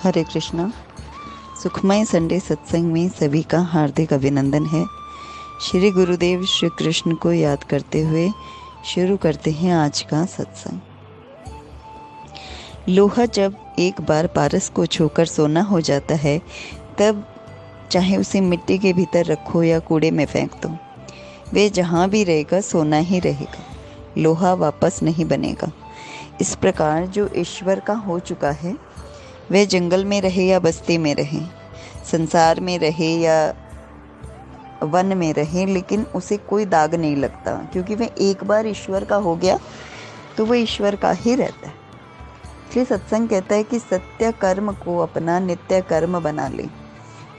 हरे कृष्णा। सुखमय संडे सत्संग में सभी का हार्दिक अभिनंदन है। श्री गुरुदेव श्री कृष्ण को याद करते हुए शुरू करते हैं आज का सत्संग। लोहा जब एक बार पारस को छूकर सोना हो जाता है, तब चाहे उसे मिट्टी के भीतर रखो या कूड़े में फेंक दो, वे जहाँ भी रहेगा सोना ही रहेगा, लोहा वापस नहीं बनेगा। इस प्रकार जो ईश्वर का हो चुका है, वह जंगल में रहे या बस्ती में रहे, संसार में रहे या वन में रहे, लेकिन उसे कोई दाग नहीं लगता, क्योंकि वह एक बार ईश्वर का हो गया तो वह ईश्वर का ही रहता है। इसलिए सत्संग कहता है कि सत्य कर्म को अपना नित्य कर्म बना ले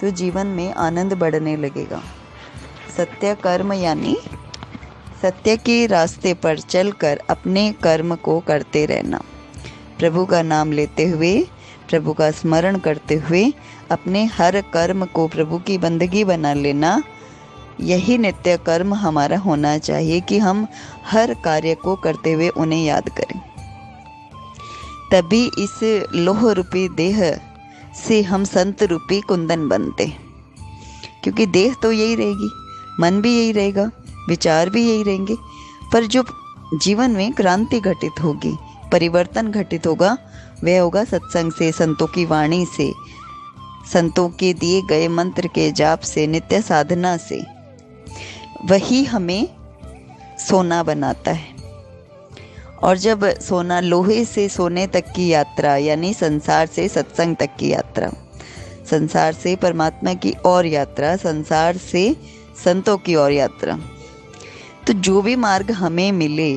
तो जीवन में आनंद बढ़ने लगेगा। सत्य कर्म यानी सत्य के रास्ते पर चलकर अपने कर्म को करते रहना, प्रभु का नाम लेते हुए, प्रभु का स्मरण करते हुए अपने हर कर्म को प्रभु की बंदगी बना लेना। यही नित्य कर्म हमारा होना चाहिए कि हम हर कार्य को करते हुए उन्हें याद करें। तभी इस लोह रूपी देह से हम संत रूपी कुंदन बनते, क्योंकि देह तो यही रहेगी, मन भी यही रहेगा, विचार भी यही रहेंगे, पर जो जीवन में क्रांति घटित होगी, परिवर्तन घटित होगा, वह होगा सत्संग से, संतों की वाणी से, संतों के दिए गए मंत्र के जाप से, नित्य साधना से। वही हमें सोना बनाता है। और जब सोना, लोहे से सोने तक की यात्रा यानी संसार से सत्संग तक की यात्रा, संसार से परमात्मा की ओर यात्रा, संसार से संतों की ओर यात्रा, तो जो भी मार्ग हमें मिले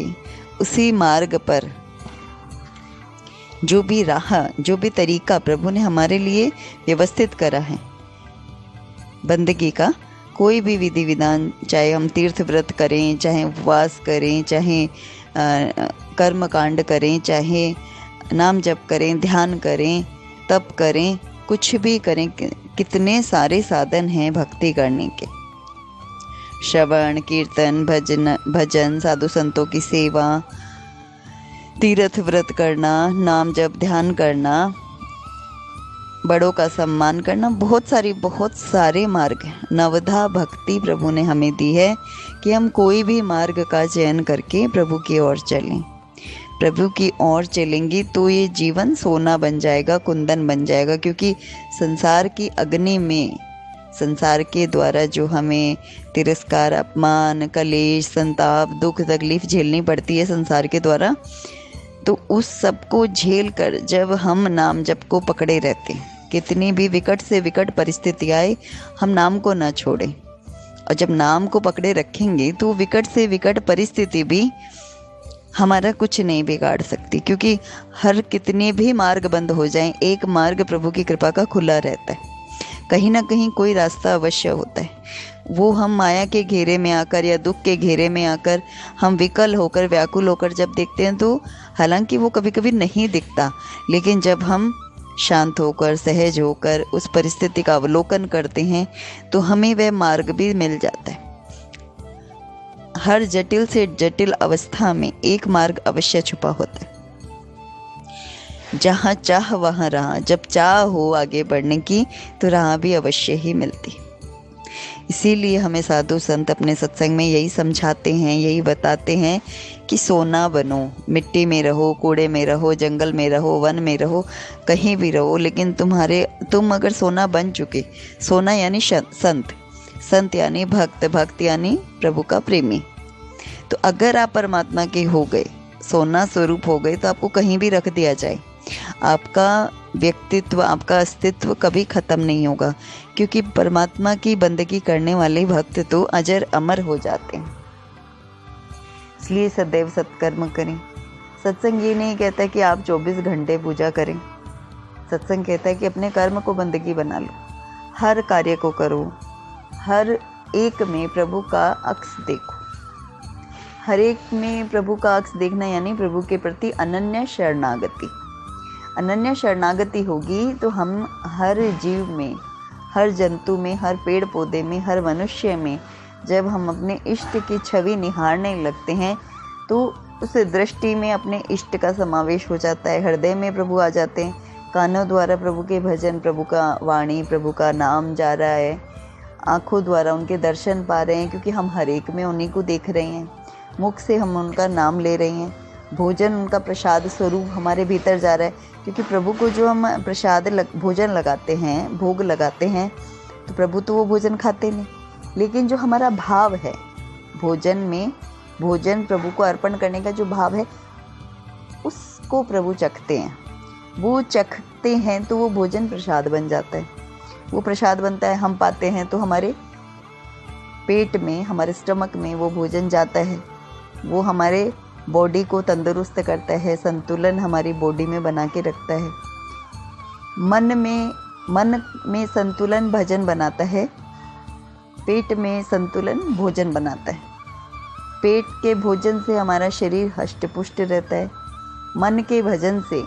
उसी मार्ग पर जो भी राह, जो भी तरीका प्रभु ने हमारे लिए व्यवस्थित करा है बंदगी का, कोई भी विधि विधान, चाहे हम तीर्थ व्रत करें, चाहे उपवास करें, चाहे कर्म कांड करें, चाहे नाम जप करें, ध्यान करें, तप करें, कुछ भी करें, कितने सारे साधन हैं भक्ति करने के। श्रवण, कीर्तन, भजन, साधु संतों की सेवा, तीर्थ व्रत करना, नाम जप, ध्यान करना, बड़ों का सम्मान करना, बहुत सारे मार्ग हैं। नवधा भक्ति प्रभु ने हमें दी है कि हम कोई भी मार्ग का चयन करके प्रभु की ओर चलें। प्रभु की ओर चलेंगी तो ये जीवन सोना बन जाएगा, कुंदन बन जाएगा, क्योंकि संसार की अग्नि में, संसार के द्वारा जो हमें तिरस्कार, अपमान, कलेश, संताप, दुख, तकलीफ झेलनी पड़ती है संसार के द्वारा, तो उस सब को झेल कर जब हम नाम जप को पकड़े रहते, कितनी भी विकट से विकट परिस्थिति आए, हम नाम को ना छोड़ें। और जब नाम को पकड़े रखेंगे तो विकट से विकट परिस्थिति भी हमारा कुछ नहीं बिगाड़ सकती, क्योंकि हर कितने भी मार्ग बंद हो जाएं, एक मार्ग प्रभु की कृपा का खुला रहता है। कहीं ना कहीं कोई रास्ता अवश्य होता है। वो हम माया के घेरे में आकर या दुख के घेरे में आकर हम विकल होकर, व्याकुल होकर जब देखते हैं, तो हालांकि वो कभी कभी नहीं दिखता, लेकिन जब हम शांत होकर, सहज होकर उस परिस्थिति का अवलोकन करते हैं तो हमें वह मार्ग भी मिल जाता है। हर जटिल से जटिल अवस्था में एक मार्ग अवश्य छुपा होता है। जहाँ चाह वहाँ राह, जब चाह हो आगे बढ़ने की तो राह भी अवश्य ही मिलती। इसीलिए हमें साधु संत अपने सत्संग में यही समझाते हैं, यही बताते हैं कि सोना बनो, मिट्टी में रहो, कूड़े में रहो, जंगल में रहो, वन में रहो, कहीं भी रहो, लेकिन तुम अगर सोना बन चुके, सोना यानी संत, संत यानी भक्त, भक्त यानी प्रभु का प्रेमी, तो अगर आप परमात्मा के हो गए, सोना स्वरूप हो गए, तो आपको कहीं भी रख दिया जाए, आपका व्यक्तित्व, आपका अस्तित्व कभी खत्म नहीं होगा, क्योंकि परमात्मा की बंदगी करने वाले भक्त तो अजर अमर हो जाते हैं। इसलिए सदैव सत्कर्म करें। सत्संग ये नहीं कहता कि आप 24 घंटे पूजा करें। सत्संग कहता है कि अपने कर्म को बंदगी बना लो, हर कार्य को करो, हर एक में प्रभु का अक्स देखो। हर एक में प्रभु का अक्स देखना यानी प्रभु के प्रति अनन्य शरणागति। अनन्य शरणागति होगी तो हम हर जीव में, हर जंतु में, हर पेड़ पौधे में, हर मनुष्य में जब हम अपने इष्ट की छवि निहारने लगते हैं तो उस दृष्टि में अपने इष्ट का समावेश हो जाता है, हृदय में प्रभु आ जाते हैं, कानों द्वारा प्रभु के भजन, प्रभु का वाणी, प्रभु का नाम जा रहा है। आँखों द्वारा उनके दर्शन पा रहे हैं, क्योंकि हम हर एक में उन्हीं को देख रहे हैं। मुख से हम उनका नाम ले रहे हैं। भोजन उनका प्रसाद स्वरूप हमारे भीतर जा रहा है, क्योंकि प्रभु को जो हम भोजन लगाते हैं, भोग लगाते हैं, तो प्रभु तो वो भोजन खाते नहीं, लेकिन जो हमारा भाव है भोजन में, भोजन प्रभु को अर्पण करने का जो भाव है, उसको प्रभु चखते हैं। वो चखते हैं तो वो भोजन प्रसाद बन जाता है। वो प्रसाद बनता है, हम पाते हैं, तो हमारे पेट में, हमारे स्टमक में वो भोजन जाता है। वो हमारे बॉडी को तंदुरुस्त करता है, संतुलन हमारी बॉडी में बना के रखता है। मन में संतुलन भजन बनाता है, पेट में संतुलन भोजन बनाता है। पेट के भोजन से हमारा शरीर हष्ट-पुष्ट रहता है। मन के भजन से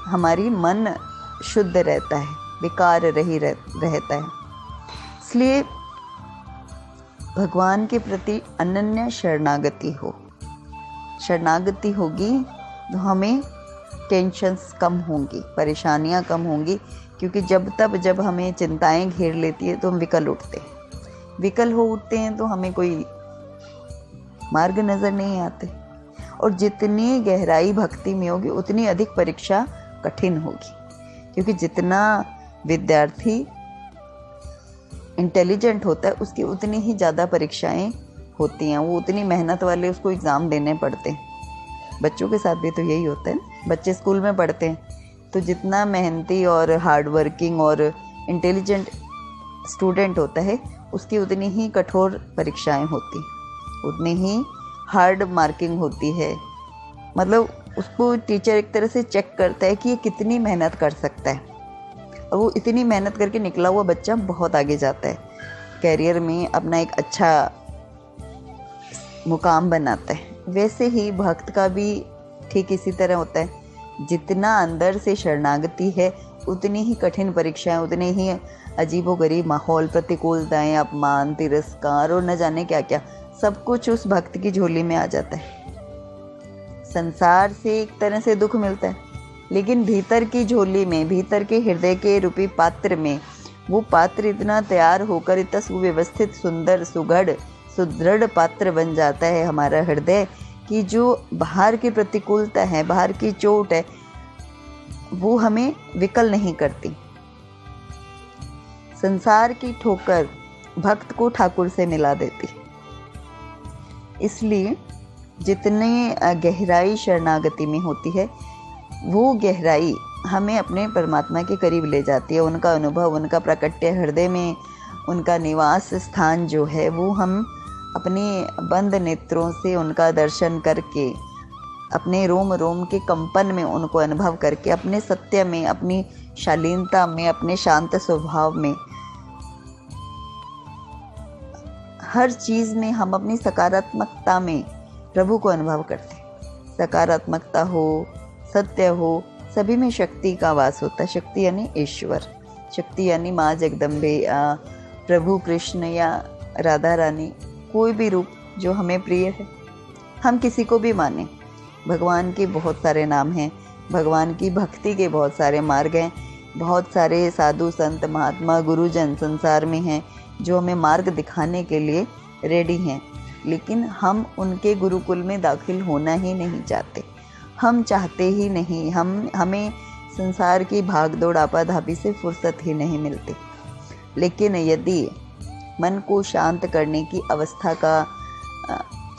हमारी मन शुद्ध रहता है, विकार रही रहता है। इसलिए भगवान के प्रति अनन्य शरणागति हो। शरणागति होगी तो हमें टेंशन्स कम होंगी, परेशानियां कम होंगी, क्योंकि जब हमें चिंताएं घेर लेती है तो हम विकल उठते हैं। विकल हो उठते हैं तो हमें कोई मार्ग नज़र नहीं आते। और जितनी गहराई भक्ति में होगी उतनी अधिक परीक्षा कठिन होगी, क्योंकि जितना विद्यार्थी इंटेलिजेंट होता है उसकी उतनी ही ज़्यादा परीक्षाएं होती हैं, वो उतनी मेहनत वाले उसको एग्ज़ाम देने पड़ते हैं। बच्चों के साथ भी तो यही होता है। बच्चे स्कूल में पढ़ते हैं तो जितना मेहनती और हार्ड वर्किंग और इंटेलिजेंट स्टूडेंट होता है उसकी उतनी ही कठोर परीक्षाएं होती, उतनी ही हार्ड मार्किंग होती है। मतलब उसको टीचर एक तरह से चेक करता है कि ये कितनी मेहनत कर सकता है, और वो इतनी मेहनत करके निकला हुआ बच्चा बहुत आगे जाता है, कैरियर में अपना एक अच्छा मुकाम बनाता है। वैसे ही भक्त का भी ठीक इसी तरह होता है। जितना अंदर से शरणागति है उतनी ही कठिन परीक्षाएं, उतने ही अजीबोगरीब माहौल, प्रतिकूलताएं, अपमान, तिरस्कार और न जाने क्या क्या, सब कुछ उस भक्त की झोली में आ जाता है। संसार से एक तरह से दुख मिलता है, लेकिन भीतर की झोली में, भीतर के हृदय के रूपी पात्र में, वो पात्र इतना तैयार होकर, इतना सुव्यवस्थित, सुंदर, सुदृढ़ पात्र बन जाता है हमारा हृदय, कि जो बाहर की प्रतिकूलता है, बाहर की चोट है, वो हमें विकल नहीं करती। संसार की ठोकर भक्त को ठाकुर से मिला देती। इसलिए जितनी गहराई शरणागति में होती है, वो गहराई हमें अपने परमात्मा के करीब ले जाती है। उनका अनुभव, उनका प्रकट्य हृदय में उनका निवास स्थान जो है, वो हम अपने बंद नेत्रों से उनका दर्शन करके, अपने रोम रोम के कंपन में उनको अनुभव करके, अपने सत्य में, अपनी शालीनता में, अपने शांत स्वभाव में, हर चीज़ में हम अपनी सकारात्मकता में प्रभु को अनुभव करते हैं। सकारात्मकता हो, सत्य हो, सभी में शक्ति का वास होता है। शक्ति यानी ईश्वर, शक्ति यानी माँ जगदम्बे, प्रभु कृष्ण या राधा रानी, कोई भी रूप जो हमें प्रिय है। हम किसी को भी माने, भगवान के बहुत सारे नाम हैं, भगवान की भक्ति के बहुत सारे मार्ग हैं, बहुत सारे साधु संत महात्मा गुरुजन संसार में हैं जो हमें मार्ग दिखाने के लिए रेडी हैं, लेकिन हम उनके गुरुकुल में दाखिल होना ही नहीं चाहते। हम चाहते ही नहीं, हमें संसार की भागदौड़ आपाधापी से फुर्सत ही नहीं मिलती। लेकिन यदि मन को शांत करने की अवस्था का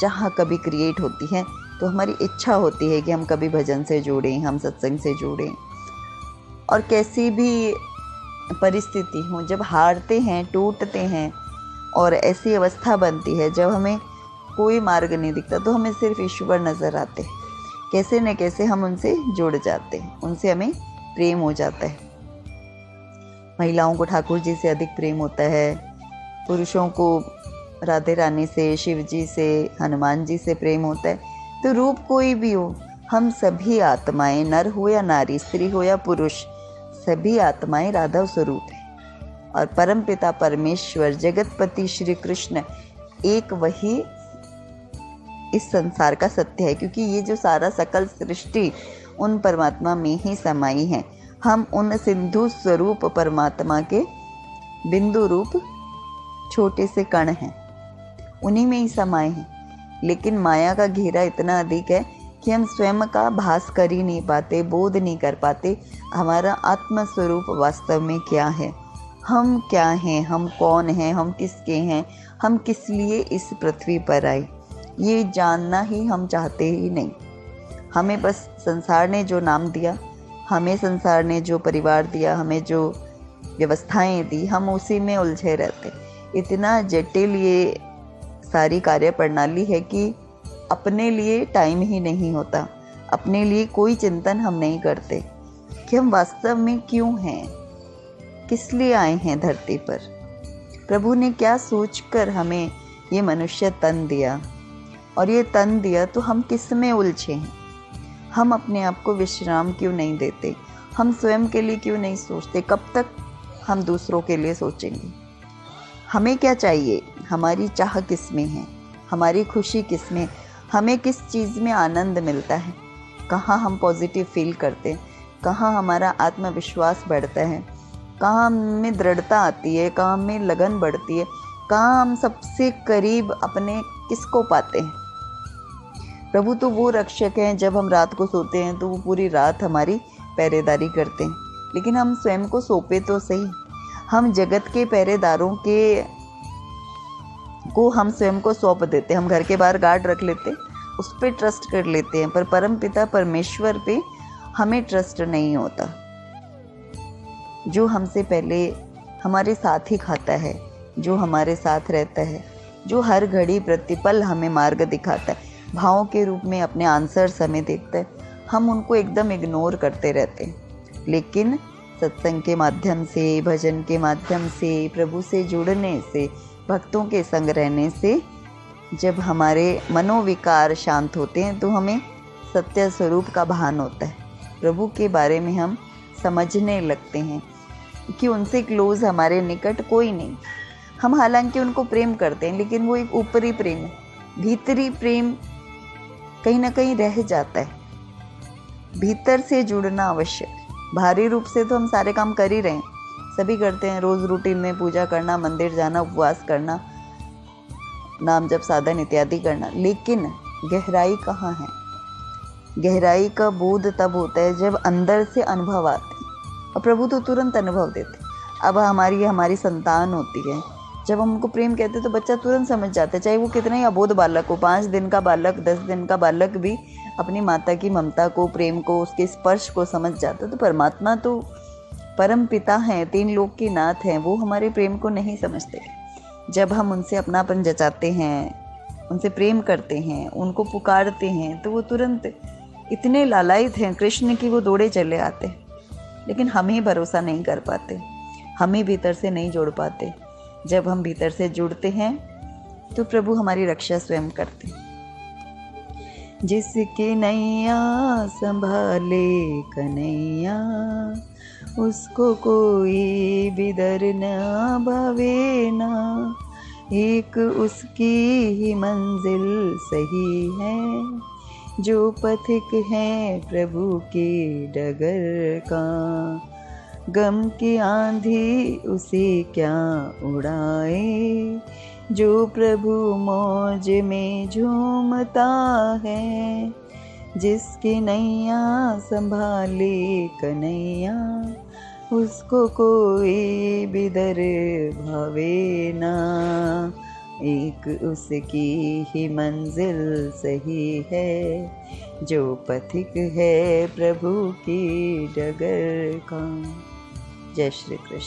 चाह कभी क्रिएट होती है, तो हमारी इच्छा होती है कि हम कभी भजन से जुड़ें, हम सत्संग से जुड़ें। और कैसी भी परिस्थिति हो, जब हारते हैं, टूटते हैं और ऐसी अवस्था बनती है जब हमें कोई मार्ग नहीं दिखता, तो हमें सिर्फ ईश्वर नज़र आते हैं। कैसे न कैसे हम उनसे जुड़ जाते हैं, उनसे हमें प्रेम हो जाता है। महिलाओं को ठाकुर जी से अधिक प्रेम होता है, पुरुषों को राधे रानी से, शिव जी से, हनुमान जी से प्रेम होता है। तो रूप कोई भी हो, हम सभी आत्माएं, नर हो या नारी, स्त्री हो या पुरुष, सभी आत्माएं राधा स्वरूप हैं। और परमपिता परमेश्वर, जगतपति श्री कृष्ण एक वही इस संसार का सत्य है, क्योंकि ये जो सारा सकल सृष्टि उन परमात्मा में ही समाई है। हम उन सिंधु स्वरूप परमात्मा के बिंदु रूप छोटे से कण हैं, उन्हीं में ही समाये हैं। लेकिन माया का घेरा इतना अधिक है कि हम स्वयं का भास कर ही नहीं पाते, बोध नहीं कर पाते हमारा आत्म स्वरूप वास्तव में क्या है, हम क्या हैं, हम कौन हैं, हम किसके हैं, हम किस लिए इस पृथ्वी पर आए, ये जानना ही हम चाहते ही नहीं। हमें बस संसार ने जो नाम दिया, हमें संसार ने जो परिवार दिया, हमें जो व्यवस्थाएं दी, हम उसी में उलझे रहते। इतना जटिल ये सारी कार्य प्रणाली है कि अपने लिए टाइम ही नहीं होता, अपने लिए कोई चिंतन हम नहीं करते कि हम वास्तव में क्यों हैं, किस लिए आए हैं धरती पर, प्रभु ने क्या सोचकर हमें ये मनुष्य तन दिया, और ये तन दिया तो हम किस में उलझे हैं। हम अपने आप को विश्राम क्यों नहीं देते, हम स्वयं के लिए क्यों नहीं सोचते, कब तक हम दूसरों के लिए सोचेंगे। हमें क्या चाहिए, हमारी चाह किस में है, हमारी खुशी किस में, हमें किस चीज़ में आनंद मिलता है, कहाँ हम पॉजिटिव फील करते हैं, कहाँ हमारा आत्मविश्वास बढ़ता है, कहाँ हमें दृढ़ता आती है, कहाँ हमें लगन बढ़ती है, कहाँ हम सबसे करीब अपने किसको पाते हैं। प्रभु तो वो रक्षक हैं, जब हम रात को सोते हैं तो वो पूरी रात हमारी पहरेदारी करते हैं, लेकिन हम स्वयं को सौंपे तो सही। हम जगत के पहरेदारों को हम स्वयं को सौंप देते, हम घर के बाहर गार्ड रख लेते, उस पर ट्रस्ट कर लेते हैं, पर परम पिता परमेश्वर पे हमें ट्रस्ट नहीं होता, जो हमसे पहले हमारे साथ ही खाता है, जो हमारे साथ रहता है, जो हर घड़ी प्रतिपल हमें मार्ग दिखाता है, भावों के रूप में अपने आंसर्स हमें देखता है। हम उनको एकदम इग्नोर करते रहते हैं। लेकिन सत्संग के माध्यम से, भजन के माध्यम से, प्रभु से जुड़ने से, भक्तों के संग रहने से जब हमारे मनोविकार शांत होते हैं तो हमें सत्य स्वरूप का भान होता है, प्रभु के बारे में हम समझने लगते हैं कि उनसे क्लोज हमारे निकट कोई नहीं। हम हालांकि उनको प्रेम करते हैं, लेकिन वो एक ऊपरी प्रेम है, भीतरी प्रेम कहीं ना कहीं रह जाता है। भीतर से जुड़ना आवश्यक। बाहरी रूप से तो हम सारे काम कर ही रहे हैं, सभी करते हैं, रोज रूटीन में पूजा करना, मंदिर जाना, उपवास करना, नाम जप साधन इत्यादि करना, लेकिन गहराई कहाँ है। गहराई का बोध तब होता है जब अंदर से अनुभव आते हैं, और प्रभु तो तुरंत अनुभव देते। अब हमारी संतान होती है, जब हम उनको प्रेम कहते हैं तो बच्चा तुरंत समझ जाता है, चाहे वो कितना ही अबोध बालक हो, 5 दिन का बालक, 10 दिन का बालक भी अपनी माता की ममता को, प्रेम को, उसके स्पर्श को समझ जाता है। तो परमात्मा तो परम पिता हैं, 3 लोक के नाथ हैं, वो हमारे प्रेम को नहीं समझते। जब हम उनसे अपनापन जताते हैं, उनसे प्रेम करते हैं, उनको पुकारते हैं, तो वो तुरंत इतने लालायित हैं कृष्ण की वो दौड़े चले आते हैं। लेकिन हम ही भरोसा नहीं कर पाते, हम ही भीतर से नहीं जुड़ पाते। जब हम भीतर से जुड़ते हैं तो प्रभु हमारी रक्षा स्वयं करते हैं। जिसकी नैया संभाले कन्हैया, उसको कोई बिदर न भावे ना, एक उसकी ही मंजिल सही है, जो पथिक है प्रभु के डगर का, गम की आंधी उसे क्या उड़ाए, जो प्रभु मौज में झूमता है। जिसकी नैया संभाले कन्हैया, उसको कोई बिदर भावे ना, एक उसकी ही मंजिल सही है, जो पथिक है प्रभु की डगर का। जय श्री कृष्ण।